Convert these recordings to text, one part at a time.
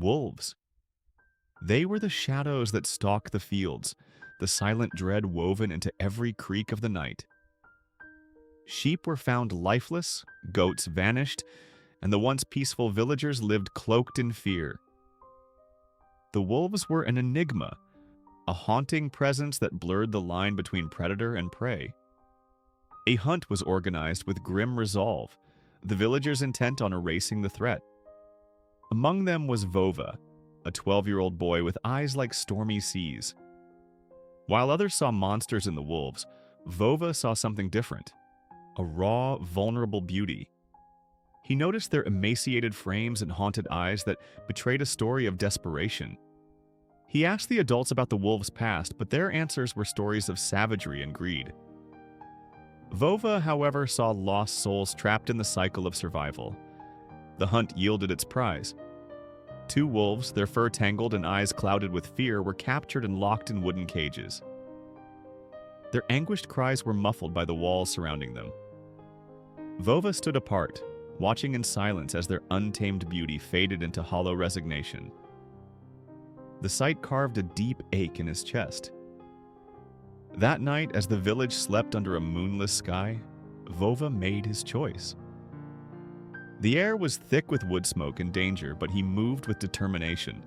wolves. They were the shadows that stalk the fields, the silent dread woven into every creak of the night. Sheep were found lifeless, goats vanished, and the once peaceful villagers lived cloaked in fear. The wolves were an enigma, a haunting presence that blurred the line between predator and prey. A hunt was organized with grim resolve, the villagers intent on erasing the threat. Among them was Vova, a 12-year-old boy with eyes like stormy seas. While others saw monsters in the wolves, Vova saw something different, a raw, vulnerable beauty. He noticed their emaciated frames and haunted eyes that betrayed a story of desperation. He asked the adults about the wolves' past, but their answers were stories of savagery and greed. Vova, however, saw lost souls trapped in the cycle of survival. The hunt yielded its prize. Two wolves, their fur tangled and eyes clouded with fear, were captured and locked in wooden cages. Their anguished cries were muffled by the walls surrounding them. Vova stood apart, watching in silence as their untamed beauty faded into hollow resignation. The sight carved a deep ache in his chest. That night, as the village slept under a moonless sky, Vova made his choice. The air was thick with wood smoke and danger, but he moved with determination.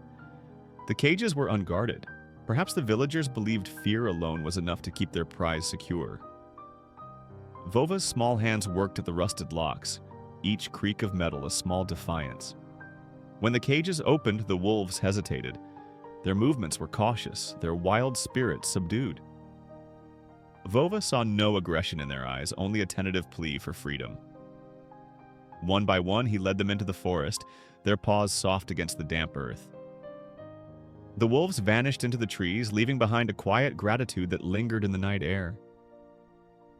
The cages were unguarded. Perhaps the villagers believed fear alone was enough to keep their prize secure. Vova's small hands worked at the rusted locks, each creak of metal a small defiance. When the cages opened, the wolves hesitated. Their movements were cautious, their wild spirits subdued. Vova saw no aggression in their eyes, only a tentative plea for freedom. One by one, he led them into the forest, their paws soft against the damp earth. The wolves vanished into the trees, leaving behind a quiet gratitude that lingered in the night air.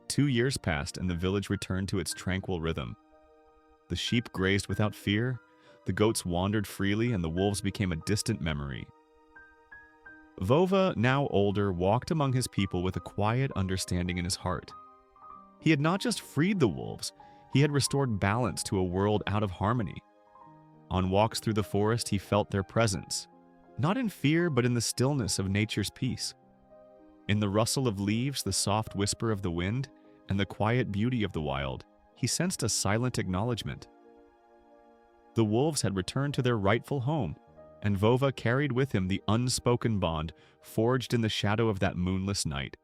2 years passed, and the village returned to its tranquil rhythm. The sheep grazed without fear, the goats wandered freely, and the wolves became a distant memory. Vova, now older, walked among his people with a quiet understanding in his heart. He had not just freed the wolves, he had restored balance to a world out of harmony. On walks through the forest, he felt their presence, not in fear, but in the stillness of nature's peace. In the rustle of leaves, the soft whisper of the wind, and the quiet beauty of the wild, he sensed a silent acknowledgement. The wolves had returned to their rightful home, and Vova carried with him the unspoken bond forged in the shadow of that moonless night.